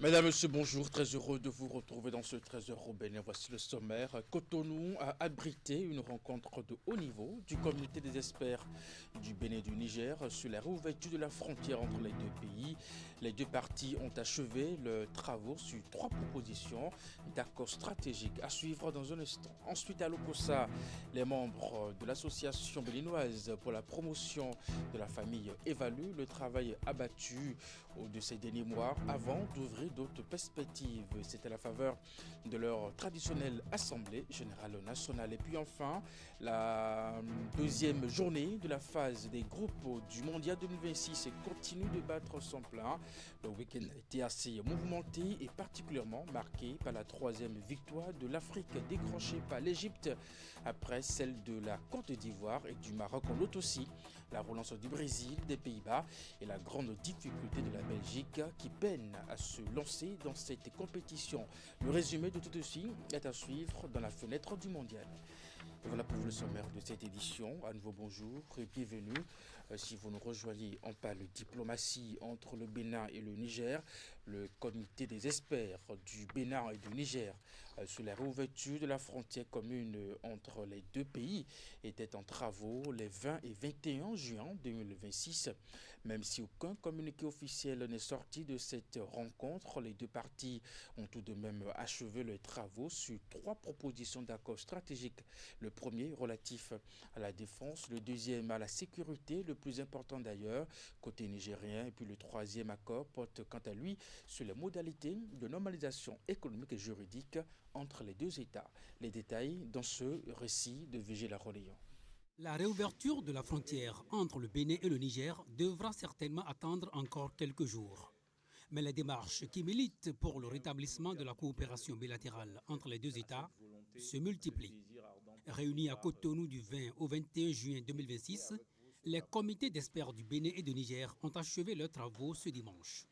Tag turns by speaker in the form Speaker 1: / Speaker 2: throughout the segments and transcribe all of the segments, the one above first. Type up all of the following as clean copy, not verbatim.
Speaker 1: Mesdames, Messieurs, bonjour. Très heureux de vous retrouver dans ce 13h au Bénin. Voici le sommaire. Cotonou a abrité une rencontre de haut niveau du comité des experts du Bénin et du Niger sur la réouverture de la frontière entre les deux pays. Les deux parties ont achevé leurs travaux sur trois propositions d'accord stratégiques à suivre dans un instant. Ensuite, à Lokossa, les membres de l'association béninoise pour la promotion de la famille évaluent le travail abattu de ces derniers mois avant d'ouvrir d'autres perspectives. C'est à la faveur de leur traditionnelle assemblée générale nationale. Et puis enfin, la deuxième journée de la phase des groupes du Mondial 2026 continue de battre son plein. Le week-end a été assez mouvementé et particulièrement marqué par la troisième victoire de l'Afrique décrochée par l'Égypte après celle de la Côte d'Ivoire et du Maroc. On note aussi la relance du Brésil, des Pays-Bas et la grande difficulté de la Belgique qui peine à se lancer dans cette compétition. Le résumé de tout ceci est à suivre dans la fenêtre du mondial. Et voilà pour vous le sommaire de cette édition. À nouveau bonjour et bienvenue. Si vous nous rejoignez, on parle diplomatie entre le Bénin et le Niger. Le comité des experts du Bénin et du Niger sur la réouverture de la frontière commune entre les deux pays était en travaux les 20 et 21 juin 2026. Même si aucun communiqué officiel n'est sorti de cette rencontre, les deux parties ont tout de même achevé leurs travaux sur trois propositions d'accord stratégiques. Le premier relatif à la défense, le deuxième à la sécurité, le plus important d'ailleurs, côté nigérien, et puis le troisième accord porte quant à lui sur les modalités de normalisation économique et juridique entre les deux États. Les détails dans ce récit de Vigile Roléon.
Speaker 2: La réouverture de la frontière entre le Bénin et le Niger devra certainement attendre encore quelques jours. Mais les démarches qui militent pour le rétablissement de la coopération bilatérale entre les deux États se multiplient. Réunis à Cotonou du 20 au 21 juin 2026, les comités d'experts du Bénin et du Niger ont achevé leurs travaux ce dimanche.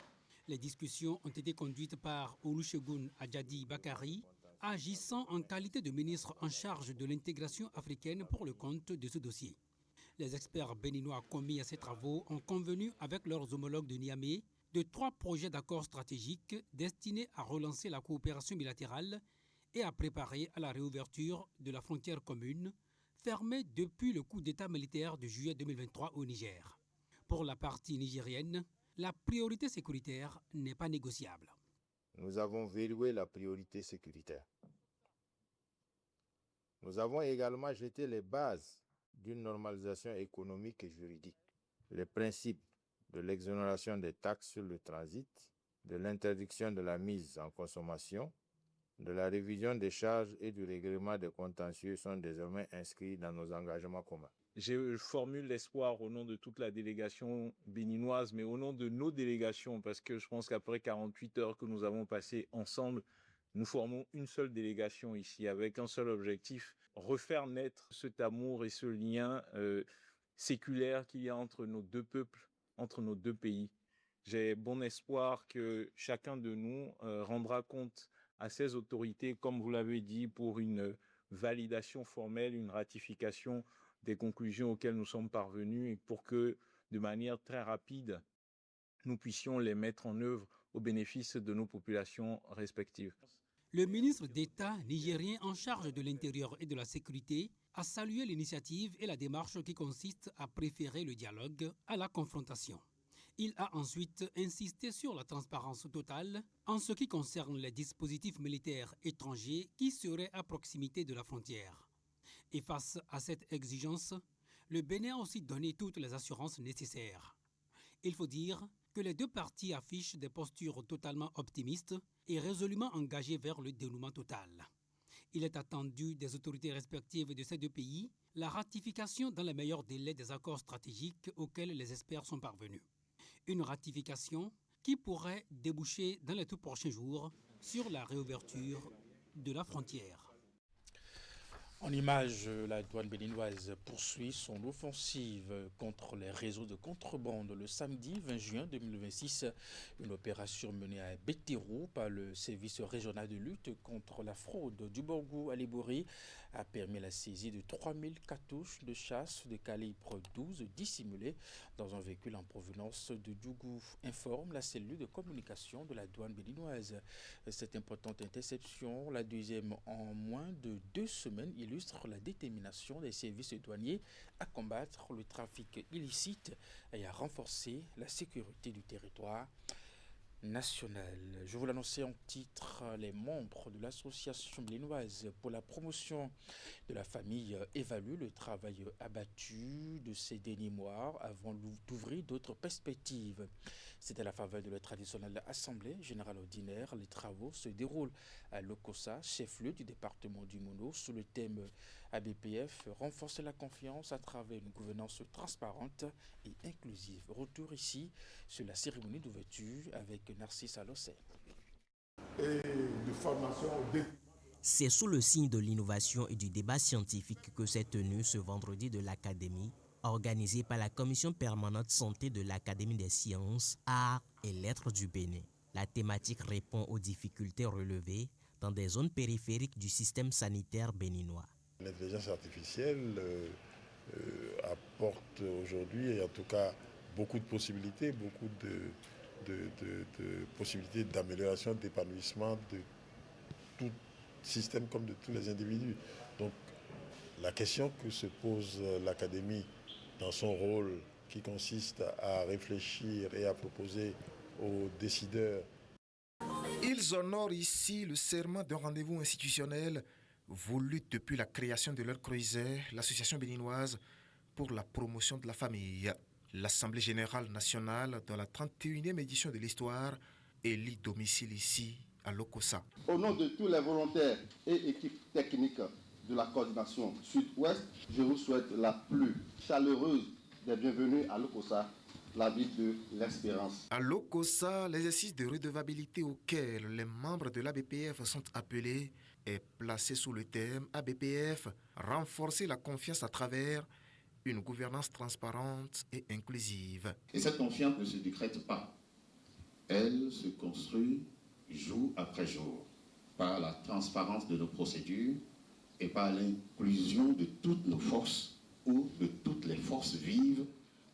Speaker 2: Les discussions ont été conduites par Olusegun Adjadi Bakari, agissant en qualité de ministre en charge de l'intégration africaine pour le compte de ce dossier. Les experts béninois commis à ces travaux ont convenu avec leurs homologues de Niamey de trois projets d'accords stratégiques destinés à relancer la coopération bilatérale et à préparer à la réouverture de la frontière commune, fermée depuis le coup d'État militaire de juillet 2023 au Niger. Pour la partie nigérienne, la priorité sécuritaire n'est pas négociable.
Speaker 3: Nous avons verrouillé la priorité sécuritaire. Nous avons également jeté les bases d'une normalisation économique et juridique. Les principes de l'exonération des taxes sur le transit, de l'interdiction de la mise en consommation, de la révision des charges et du règlement des contentieux sont désormais inscrits dans nos engagements communs.
Speaker 4: Je formule l'espoir au nom de toute la délégation béninoise, mais au nom de nos délégations, parce que je pense qu'après 48 heures que nous avons passées ensemble, nous formons une seule délégation ici avec un seul objectif, refaire naître cet amour et ce lien séculaire qu'il y a entre nos deux peuples, entre nos deux pays. J'ai bon espoir que chacun de nous rendra compte à ces autorités, comme vous l'avez dit, pour une validation formelle, une ratification des conclusions auxquelles nous sommes parvenus et pour que, de manière très rapide, nous puissions les mettre en œuvre au bénéfice de nos populations respectives.
Speaker 2: Le ministre d'État nigérien en charge de l'Intérieur et de la Sécurité a salué l'initiative et la démarche qui consiste à préférer le dialogue à la confrontation. Il a ensuite insisté sur la transparence totale en ce qui concerne les dispositifs militaires étrangers qui seraient à proximité de la frontière. Et face à cette exigence, le Bénin a aussi donné toutes les assurances nécessaires. Il faut dire que les deux parties affichent des postures totalement optimistes et résolument engagées vers le dénouement total. Il est attendu des autorités respectives de ces deux pays la ratification dans les meilleurs délais des accords stratégiques auxquels les experts sont parvenus. Une ratification qui pourrait déboucher dans les tout prochains jours sur la réouverture de la frontière.
Speaker 1: En image, la douane béninoise poursuit son offensive contre les réseaux de contrebande le samedi 20 juin 2026. Une opération menée à Bétérou par le service régional de lutte contre la fraude du Borgou à Libouri a permis la saisie de 3000 cartouches de chasse de calibre 12 dissimulées dans un véhicule en provenance de Djougou, informe la cellule de communication de la douane béninoise. Cette importante interception, la deuxième en moins de 2 semaines, illustre la détermination des services douaniers à combattre le trafic illicite et à renforcer la sécurité du territoire national. Je vous l'annonçais en titre, les membres de l'association béninoise pour la promotion de la famille évaluent le travail abattu de ces derniers mois avant d'ouvrir d'autres perspectives. C'est à la faveur de la traditionnelle assemblée générale ordinaire. Les travaux se déroulent à Lokossa, chef-lieu du département du Mono, sous le thème ABPF, renforcer la confiance à travers une gouvernance transparente et inclusive. Retour ici sur la cérémonie d'ouverture avec Narcisse Alossé.
Speaker 5: C'est sous le signe de l'innovation et du débat scientifique que s'est tenu ce vendredi de l'Académie, organisée par la Commission permanente santé de l'Académie des sciences, arts et lettres du Bénin. La thématique répond aux difficultés relevées dans des zones périphériques du système sanitaire béninois.
Speaker 6: L'intelligence artificielle apporte aujourd'hui, en tout cas, beaucoup de possibilités, beaucoup de possibilités d'amélioration, d'épanouissement de tout système comme de tous les individus. Donc, la question que se pose l'Académie dans son rôle qui consiste à réfléchir et à proposer aux décideurs.
Speaker 7: Ils honorent ici le serment d'un rendez-vous institutionnel voulu depuis la création de leur creuset, l'association béninoise pour la promotion de la famille. L'Assemblée générale nationale, dans la 31e édition de l'histoire, élit domicile ici, à Lokossa.
Speaker 8: Au nom de tous les volontaires et équipes techniques de la coordination Sud-Ouest, je vous souhaite la plus chaleureuse des bienvenues à Lokossa, la ville de l'espérance.
Speaker 7: À Lokossa, l'exercice de redevabilité auquel les membres de l'ABPF sont appelés est placé sous le thème ABPF, renforcer la confiance à travers une gouvernance transparente et inclusive.
Speaker 9: Et cette confiance ne se décrète pas. Elle se construit jour après jour par la transparence de nos procédures et par l'inclusion de toutes nos forces ou de toutes les forces vives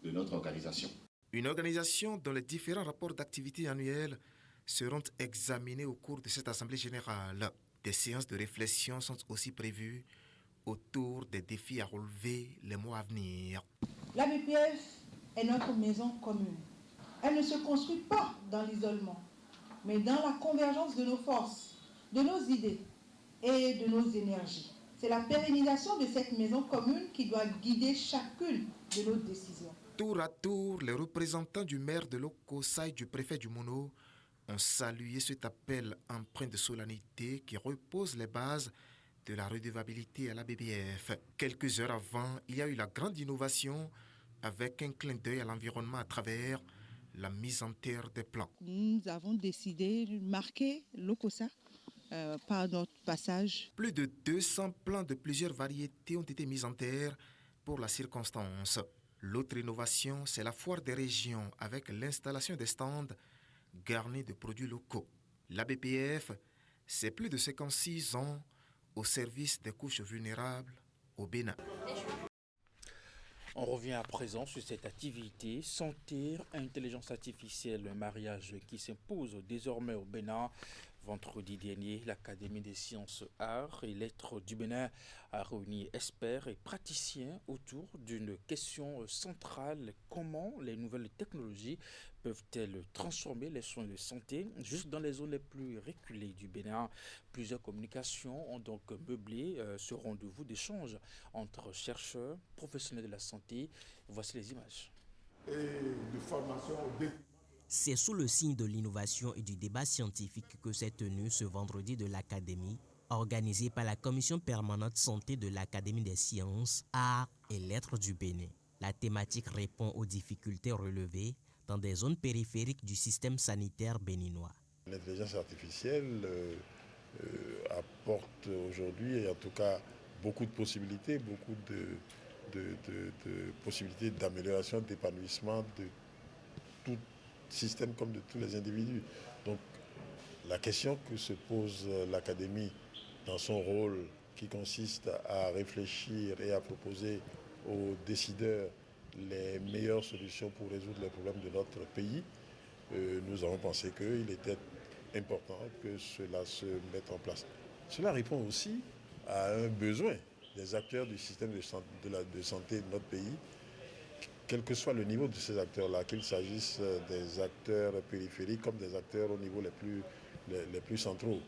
Speaker 9: de notre organisation.
Speaker 7: Une organisation dont les différents rapports d'activité annuels seront examinés au cours de cette Assemblée générale. Des séances de réflexion sont aussi prévues autour des défis à relever les mois à venir.
Speaker 10: L'ABPF est notre maison commune. Elle ne se construit pas dans l'isolement, mais dans la convergence de nos forces, de nos idées et de nos énergies. C'est la pérennisation de cette maison commune qui doit guider chacune de nos décisions.
Speaker 7: Tour à tour, les représentants du maire de Lokossa et du préfet du Mono ont salué cet appel empreint de solennité qui repose les bases de la redevabilité à la BBF. Quelques heures avant, il y a eu la grande innovation avec un clin d'œil à l'environnement à travers la mise en terre des plants.
Speaker 10: Nous avons décidé de marquer Lokossa par notre passage.
Speaker 7: Plus de 200 plants de plusieurs variétés ont été mis en terre pour la circonstance. L'autre innovation, c'est la foire des régions avec l'installation des stands garnis de produits locaux. La BPF, c'est plus de 56 ans au service des couches vulnérables au Bénin.
Speaker 1: On revient à présent sur cette activité santé, intelligence artificielle, un mariage qui s'impose désormais au Bénin. Vendredi dernier, l'Académie des sciences, arts et lettres du Bénin a réuni experts et praticiens autour d'une question centrale. Comment les nouvelles technologies peuvent-elles transformer les soins de santé juste dans les zones les plus reculées du Bénin? Plusieurs communications ont donc meublé ce rendez-vous d'échange entre chercheurs, professionnels de la santé. Voici les images.
Speaker 6: Et de formation
Speaker 5: C'est sous le signe de l'innovation et du débat scientifique que s'est tenu ce vendredi de l'Académie, organisée par la Commission permanente santé de l'Académie des sciences, arts et lettres du Bénin. La thématique répond aux difficultés relevées dans des zones périphériques du système sanitaire béninois.
Speaker 6: L'intelligence artificielle apporte aujourd'hui, en tout cas, beaucoup de possibilités, beaucoup de possibilités d'amélioration, d'épanouissement de tout système comme de tous les individus. Donc la question que se pose l'Académie dans son rôle qui consiste à réfléchir et à proposer aux décideurs les meilleures solutions pour résoudre les problèmes de notre pays, nous avons pensé qu'il était important que cela se mette en place. Cela répond aussi à un besoin des acteurs du système de santé de notre pays, quel que soit le niveau de ces acteurs-là, qu'il s'agisse des acteurs périphériques comme des acteurs au niveau les plus centraux,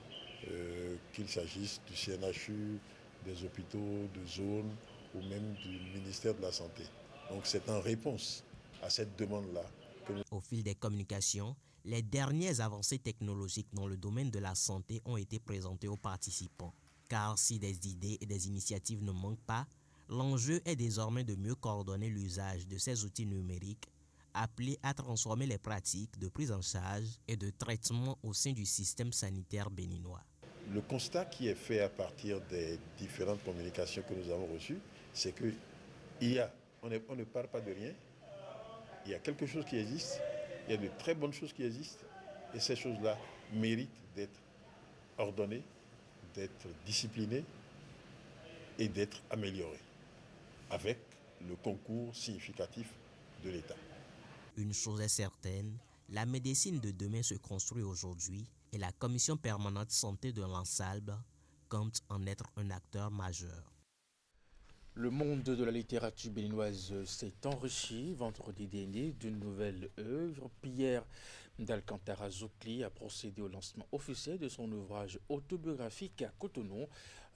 Speaker 6: qu'il s'agisse du CNHU, des hôpitaux de zone ou même du ministère de la Santé. Donc c'est en réponse à cette demande-là que nous...
Speaker 5: Au fil des communications, les dernières avancées technologiques dans le domaine de la santé ont été présentées aux participants. Car si des idées et des initiatives ne manquent pas, l'enjeu est désormais de mieux coordonner l'usage de ces outils numériques appelés à transformer les pratiques de prise en charge et de traitement au sein du système sanitaire béninois.
Speaker 6: Le constat qui est fait à partir des différentes communications que nous avons reçues, c'est que on ne part pas de rien, il y a quelque chose qui existe, il y a de très bonnes choses qui existent, et ces choses-là méritent d'être ordonnées, d'être disciplinées et d'être améliorées, avec le concours significatif de l'État.
Speaker 5: Une chose est certaine, la médecine de demain se construit aujourd'hui et la Commission permanente santé de l'Ansalbe compte en être un acteur majeur.
Speaker 1: Le monde de la littérature béninoise s'est enrichi vendredi dernier d'une nouvelle œuvre. Pierre d'Alcantara Zoukli a procédé au lancement officiel de son ouvrage autobiographique à Cotonou,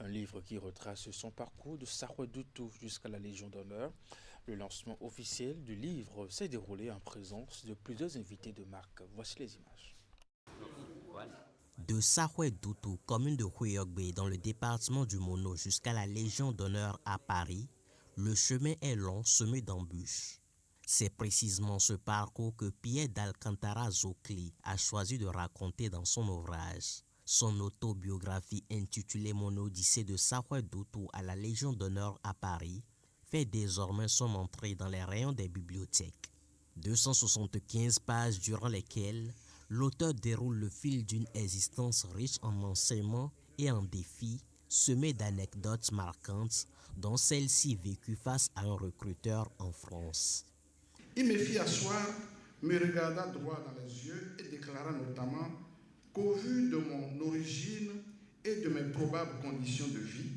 Speaker 1: un livre qui retrace son parcours de Saroué Doutou jusqu'à la Légion d'honneur. Le lancement officiel du livre s'est déroulé en présence de plusieurs invités de marque. Voici les images.
Speaker 5: De Saroué Doutou, commune de Houeyogbe dans le département du Mono jusqu'à la Légion d'honneur à Paris, le chemin est long, semé d'embûches. C'est précisément ce parcours que Pierre d'Alcantara Zoukli a choisi de raconter dans son ouvrage. Son autobiographie intitulée Mon Odyssée de Saroué Doutou à la Légion d'honneur à Paris fait désormais son entrée dans les rayons des bibliothèques. 275 pages durant lesquelles l'auteur déroule le fil d'une existence riche en enseignements et en défis, semée d'anecdotes marquantes, dont celle-ci vécue face à un recruteur en France.
Speaker 11: Il me fit asseoir, me regarda droit dans les yeux et déclara notamment qu'au vu de mon origine et de mes probables conditions de vie,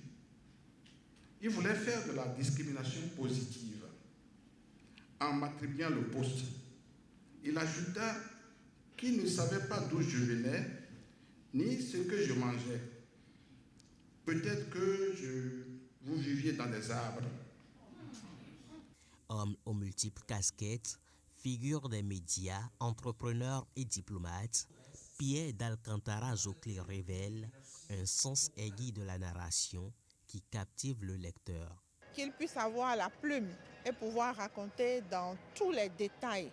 Speaker 11: il voulait faire de la discrimination positive en m'attribuant le poste. Il ajouta qu'il ne savait pas d'où je venais, ni ce que je mangeais. Peut-être que vous viviez dans des arbres.
Speaker 5: Homme aux multiples casquettes, figure des médias, entrepreneur et diplomate, Pierre d'Alcantara Zoukli révèle un sens aigu de la narration qui captive le lecteur.
Speaker 12: Qu'il puisse avoir la plume et pouvoir raconter dans tous les détails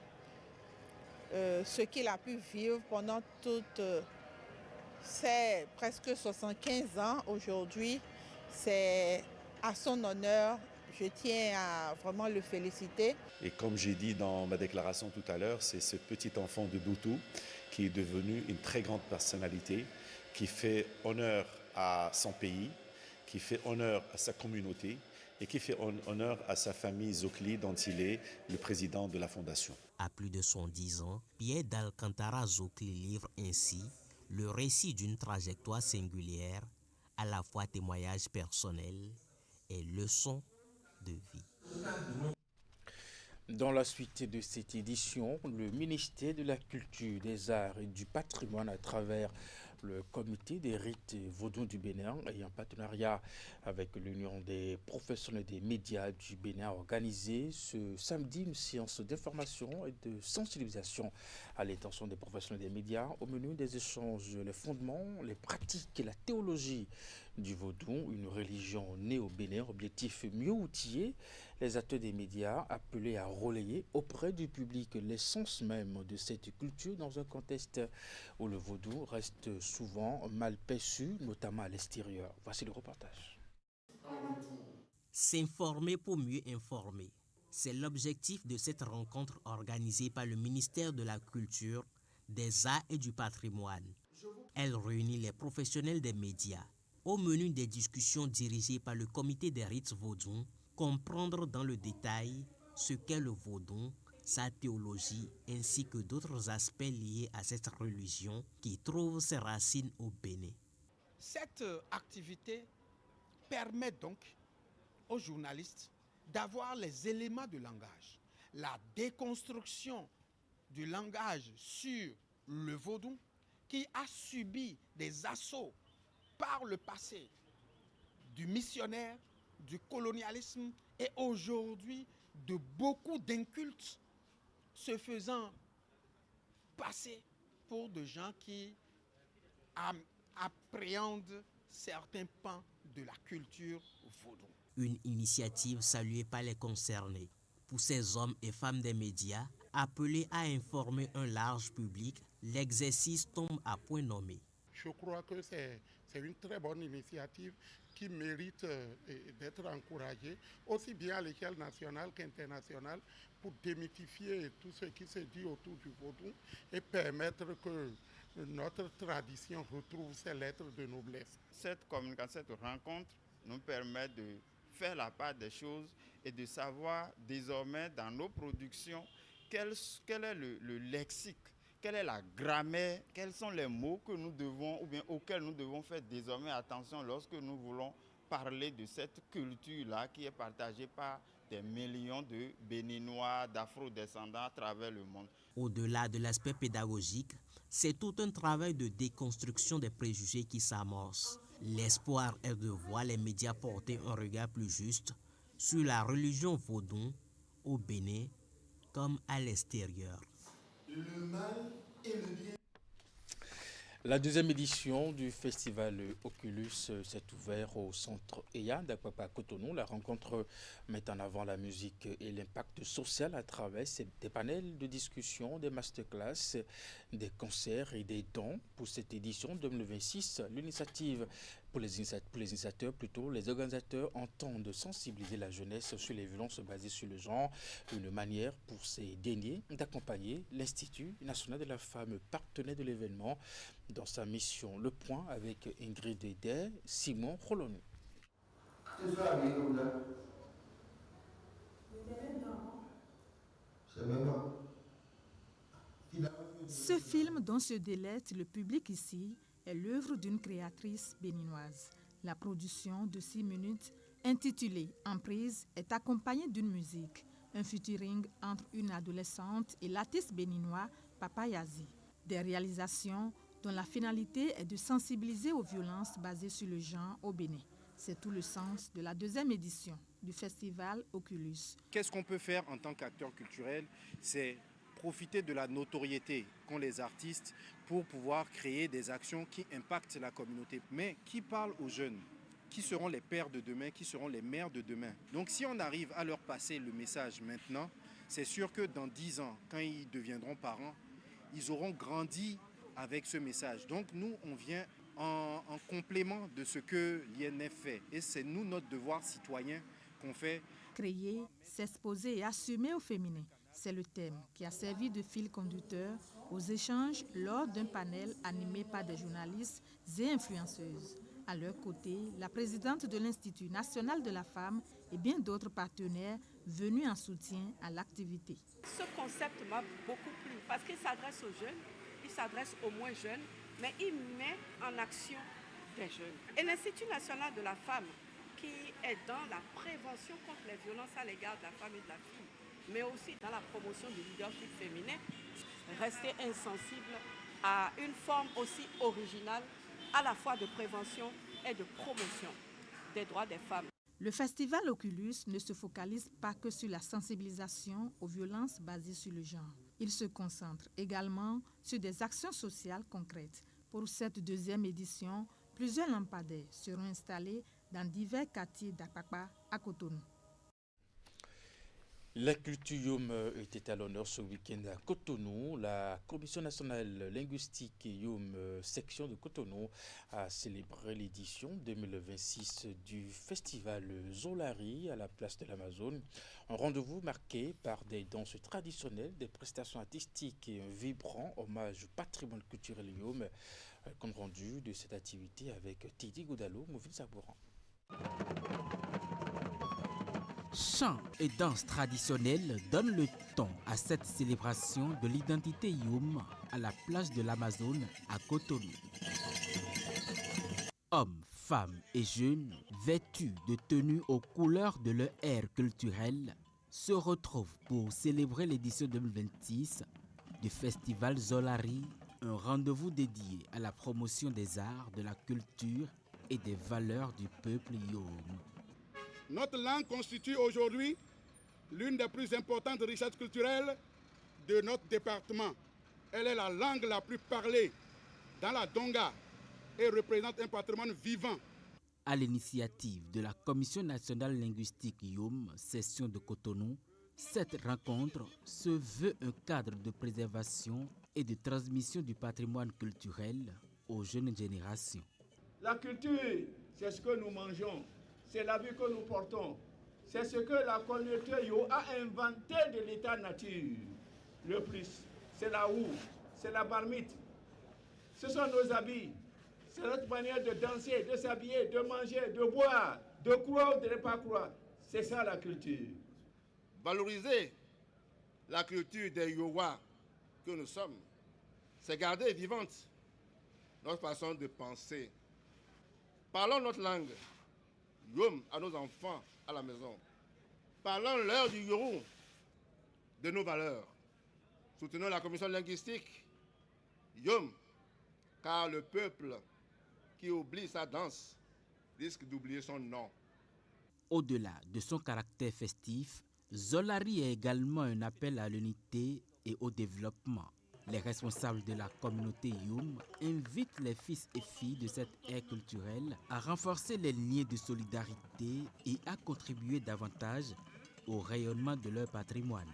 Speaker 12: ce qu'il a pu vivre pendant toutes ces presque 75 ans aujourd'hui. C'est à son honneur. Je tiens à vraiment le féliciter.
Speaker 13: Et comme j'ai dit dans ma déclaration tout à l'heure, c'est ce petit enfant de Doutou qui est devenu une très grande personnalité, qui fait honneur à son pays, qui fait honneur à sa communauté et qui fait honneur à sa famille Zoukli dont il est le président de la fondation.
Speaker 5: À plus de 110 ans, Pierre d'Alcantara Zoukli livre ainsi le récit d'une trajectoire singulière, à la fois témoignage personnel et leçon de vie.
Speaker 1: Dans la suite de cette édition, le ministère de la Culture, des Arts et du Patrimoine, à travers le comité des rites vaudou du Bénin et en partenariat avec l'Union des professionnels des médias du Bénin, a organisé ce samedi une séance d'information et de sensibilisation à l'intention des professionnels des médias. Au menu des échanges, les fondements, les pratiques et la théologie du vaudou, une religion née au Bénin. Objectif: mieux outiller les acteurs des médias appelés à relayer auprès du public l'essence même de cette culture dans un contexte où le vaudou reste souvent mal perçu, notamment à l'extérieur. Voici le reportage.
Speaker 5: S'informer pour mieux informer. C'est l'objectif de cette rencontre organisée par le ministère de la Culture, des Arts et du Patrimoine. Elle réunit les professionnels des médias. Au menu des discussions dirigées par le comité des rites vaudous, comprendre dans le détail ce qu'est le vaudou, sa théologie ainsi que d'autres aspects liés à cette religion qui trouve ses racines au Bénin.
Speaker 11: Cette activité permet donc aux journalistes d'avoir les éléments de langage, la déconstruction du langage sur le vaudou qui a subi des assauts par le passé du missionnaire, du colonialisme et aujourd'hui de beaucoup d'incultes se faisant passer pour des gens qui appréhendent certains pans de la culture vaudou.
Speaker 5: Une initiative saluée par les concernés. Pour ces hommes et femmes des médias, appelés à informer un large public, l'exercice tombe à point nommé.
Speaker 14: Je crois que c'est une très bonne initiative qui mérite d'être encouragée, aussi bien à l'échelle nationale qu'internationale, pour démythifier tout ce qui se dit autour du vaudou et permettre que notre tradition retrouve ses lettres de noblesse.
Speaker 15: Cette communication, cette rencontre nous permet de faire la part des choses et de savoir désormais dans nos productions quel est le lexique, quelle est la grammaire, quels sont les mots que nous devons ou bien auxquels nous devons faire désormais attention lorsque nous voulons parler de cette culture-là qui est partagée par des millions de Béninois, d'Afro-descendants à travers le monde.
Speaker 5: Au-delà de l'aspect pédagogique, c'est tout un travail de déconstruction des préjugés qui s'amorce. L'espoir est de voir les médias porter un regard plus juste sur la religion vaudou au Bénin comme à l'extérieur.
Speaker 16: Le mal et le bien.
Speaker 1: La deuxième édition du festival Oculus s'est ouverte au centre EYA d'Apapa Cotonou. La rencontre met en avant la musique et l'impact social à travers des panels de discussion, des masterclass, des concerts et des dons. Pour cette édition 2026, l'initiative pour les initiateurs, les organisateurs entendent sensibiliser la jeunesse sur les violences basées sur le genre, une manière pour ces derniers d'accompagner l'Institut national de la femme, partenaire de l'événement, dans sa mission. Le point avec Ingrid Eder, Simon Roloni.
Speaker 10: Ce film dont se délecte le public ici est l'œuvre d'une créatrice béninoise. La production de 6 minutes, intitulée Emprise, est accompagnée d'une musique, un featuring entre une adolescente et l'artiste béninois Papa Yazi. Des réalisations dont la finalité est de sensibiliser aux violences basées sur le genre au Bénin. C'est tout le sens de la deuxième édition du festival Oculus.
Speaker 17: Qu'est-ce qu'on peut faire en tant qu'acteur culturel? C'est profiter de la notoriété qu'ont les artistes pour pouvoir créer des actions qui impactent la communauté, mais qui parlent aux jeunes, qui seront les pères de demain, qui seront les mères de demain. Donc si on arrive à leur passer le message maintenant, c'est sûr que dans 10 ans, quand ils deviendront parents, ils auront grandi avec ce message. Donc nous, on vient en complément de ce que l'INF fait. Et c'est nous, notre devoir citoyen qu'on fait.
Speaker 10: Créer, s'exposer et assumer au féminin. C'est le thème qui a servi de fil conducteur aux échanges lors d'un panel animé par des journalistes et influenceuses. À leur côté, la présidente de l'Institut national de la femme et bien d'autres partenaires venus en soutien à l'activité.
Speaker 18: Ce concept m'a beaucoup plu parce qu'il s'adresse aux jeunes, il s'adresse aux moins jeunes, mais il met en action des jeunes. Et l'Institut national de la femme, qui est dans la prévention contre les violences à l'égard de la femme et de la fille, mais aussi dans la promotion du leadership féminin, rester insensible à une forme aussi originale, à la fois de prévention et de promotion des droits des femmes.
Speaker 10: Le festival Oculus ne se focalise pas que sur la sensibilisation aux violences basées sur le genre. Il se concentre également sur des actions sociales concrètes. Pour cette deuxième édition, plusieurs lampadaires seront installés dans divers quartiers d'Apapa à Cotonou.
Speaker 1: La culture Youm était à l'honneur ce week-end à Cotonou. La Commission nationale linguistique Youm, section de Cotonou, a célébré l'édition 2026 du festival Zolari à la place de l'Amazone. Un rendez-vous marqué par des danses traditionnelles, des prestations artistiques et un vibrant hommage au patrimoine culturel Youm. Compte rendu de cette activité avec Tidi Goudalo, Mouvin Sabouran.
Speaker 19: Chants et danses traditionnelles donnent le ton à cette célébration de l'identité Youm à la plage de l'Amazone à Cotonou. Hommes, femmes et jeunes, vêtus de tenues aux couleurs de leur ère culturelle, se retrouvent pour célébrer l'édition 2026 du festival Zolari, un rendez-vous dédié à la promotion des arts, de la culture et des valeurs du peuple Youm.
Speaker 11: Notre langue constitue aujourd'hui l'une des plus importantes richesses culturelles de notre département. Elle est la langue la plus parlée dans la Donga et représente un patrimoine vivant.
Speaker 19: À l'initiative de la Commission nationale linguistique Youm, session de Cotonou, cette rencontre se veut un cadre de préservation et de transmission du patrimoine culturel aux jeunes générations.
Speaker 20: La culture, c'est ce que nous mangeons. C'est la vie que nous portons. C'est ce que la communauté Yo a inventé de l'état nature. Le plus, c'est la houe, c'est la marmite. Ce sont nos habits. C'est notre manière de danser, de s'habiller, de manger, de boire, de croire ou de ne pas croire. C'est ça la culture.
Speaker 21: Valoriser la culture des Yowa que nous sommes, c'est garder vivante notre façon de penser. Parlons notre langue. Youm à nos enfants à la maison. Parlons-leur du Yorou, de nos valeurs. Soutenons la commission linguistique Youm, car le peuple qui oublie sa danse risque d'oublier son nom.
Speaker 19: Au-delà de son caractère festif, Zolari est également un appel à l'unité et au développement. Les responsables de la communauté Youm invitent les fils et filles de cette ère culturelle à renforcer les liens de solidarité et à contribuer davantage au rayonnement de leur patrimoine.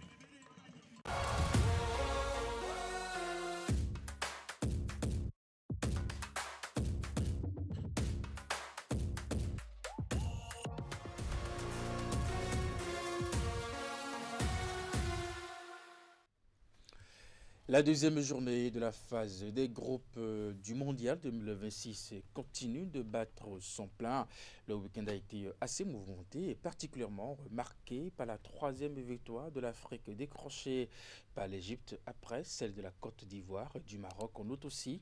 Speaker 1: La deuxième journée de la phase des groupes du Mondial 2026 continue de battre son plein. Le week-end a été assez mouvementé et particulièrement marqué par la troisième victoire de l'Afrique décrochée par l'Égypte après celle de la Côte d'Ivoire et du Maroc. On note aussi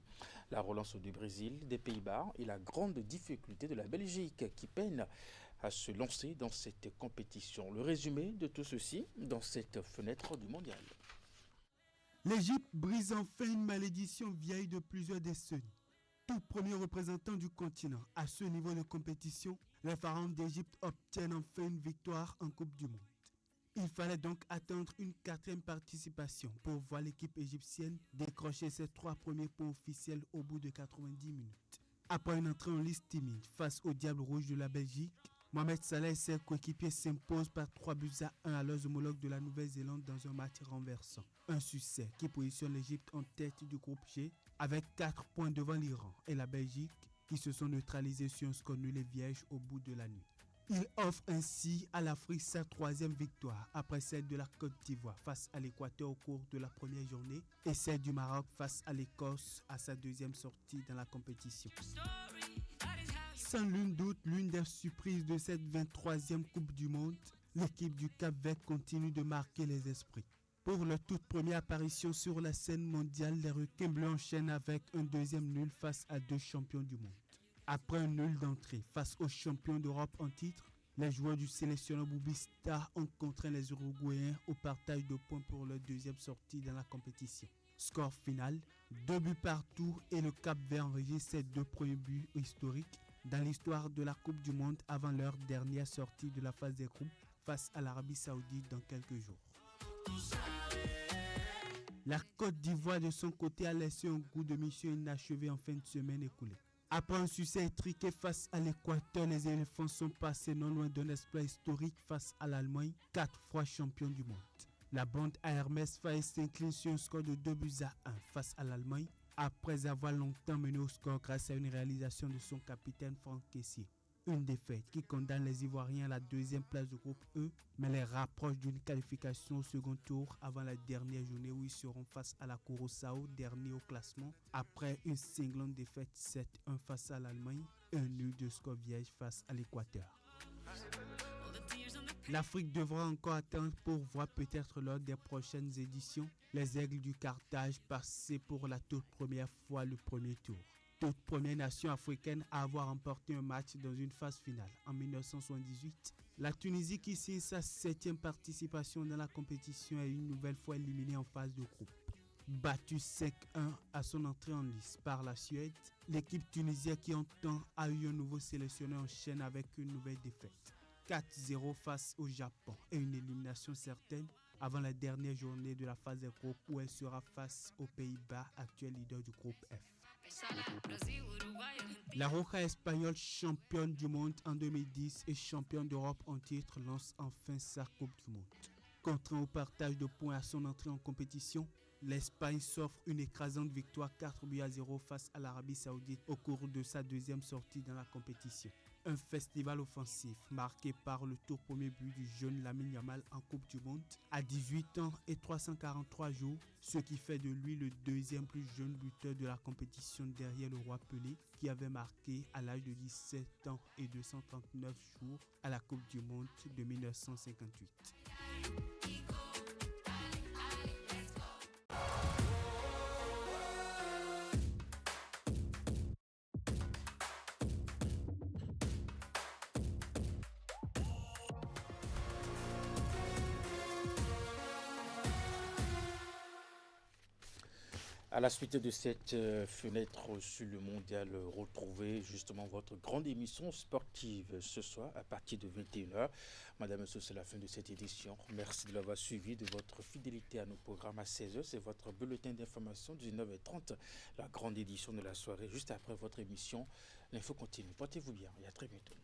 Speaker 1: la relance du Brésil, des Pays-Bas et la grande difficulté de la Belgique qui peine à se lancer dans cette compétition. Le résumé de tout ceci dans cette fenêtre du Mondial.
Speaker 22: L'Égypte brise enfin une malédiction vieille de plusieurs décennies. Tout premier représentant du continent à ce niveau de compétition, les pharaons d'Égypte obtiennent enfin une victoire en Coupe du Monde. Il fallait donc attendre une 4e participation pour voir l'équipe égyptienne décrocher ses 3 premiers points officiels au bout de 90 minutes. Après une entrée en liste timide face au Diable Rouge de la Belgique, Mohamed Salah et ses coéquipiers s'imposent par 3-1 à leurs homologues de la Nouvelle-Zélande dans un match renversant. Un succès qui positionne l'Égypte en tête du groupe G avec 4 points devant l'Iran et la Belgique qui se sont neutralisés sur un score nul et vierge au bout de la nuit. Il offre ainsi à l'Afrique sa 3e victoire après celle de la Côte d'Ivoire face à l'Équateur au cours de la première journée et celle du Maroc face à l'Écosse à sa 2e sortie dans la compétition. Sans l'une doute, l'une des surprises de cette 23e Coupe du Monde, l'équipe du Cap-Vert continue de marquer les esprits. Pour leur toute première apparition sur la scène mondiale, les requins bleus enchaînent avec un 2e nul face à 2 champions du monde. Après un nul d'entrée face aux champions d'Europe en titre, les joueurs du sélectionneur Boubista ont contraint les Uruguayens au partage de points pour leur 2e sortie dans la compétition. Score final, 2 buts partout et le Cap-Vert enregistre ses 2 premiers buts historiques dans l'histoire de la Coupe du Monde avant leur dernière sortie de la phase des groupes face à l'Arabie Saoudite dans quelques jours. La Côte d'Ivoire de son côté a laissé un goût de mission inachevé en fin de semaine écoulée. Après un succès étriqué face à l'Équateur, les éléphants sont passés non loin d'un exploit historique face à l'Allemagne, 4 fois champion du monde. La bande à Hermès Faye s'incline sur un score de 2-1 face à l'Allemagne, après avoir longtemps mené au score grâce à une réalisation de son capitaine Franck Kessié. Une défaite qui condamne les Ivoiriens à la deuxième place du groupe E, mais les rapproche d'une qualification au second tour avant la dernière journée où ils seront face à la Curaçao, dernier au classement, après une cinglante défaite 7-1 face à l'Allemagne et un nul de score vierge face à l'Équateur. L'Afrique devra encore attendre pour voir peut-être lors des prochaines éditions les Aigles du Carthage passer pour la toute première fois le premier tour. Toute première nation africaine à avoir remporté un match dans une phase finale. En 1978, la Tunisie qui signe sa 7e participation dans la compétition est une nouvelle fois éliminée en phase de groupe. Battue 5-1 à son entrée en lice par la Suède, l'équipe tunisienne qui en temps a eu un nouveau sélectionneur enchaîne avec une nouvelle défaite. 4-0 face au Japon et une élimination certaine avant la dernière journée de la phase de groupe où elle sera face aux Pays-Bas, actuel leader du groupe F. La Roja espagnole, championne du monde en 2010 et championne d'Europe en titre, lance enfin sa Coupe du Monde. Contraint au partage de points à son entrée en compétition, l'Espagne s'offre une écrasante victoire 4-0 face à l'Arabie Saoudite au cours de sa deuxième sortie dans la compétition. Un festival offensif marqué par le tout premier but du jeune Lamine Yamal en Coupe du Monde à 18 ans et 343 jours, ce qui fait de lui le deuxième plus jeune buteur de la compétition derrière le roi Pelé qui avait marqué à l'âge de 17 ans et 239 jours à la Coupe du Monde de 1958.
Speaker 1: À la suite de cette fenêtre sur le mondial, retrouvez justement votre grande émission sportive ce soir à partir de 21h. Madame, Monsieur, c'est la fin de cette édition. Merci de l'avoir suivi, de votre fidélité à nos programmes à 16h. C'est votre bulletin d'information 19h30, la grande édition de la soirée. Juste après votre émission, l'info continue. Portez-vous bien et à très bientôt.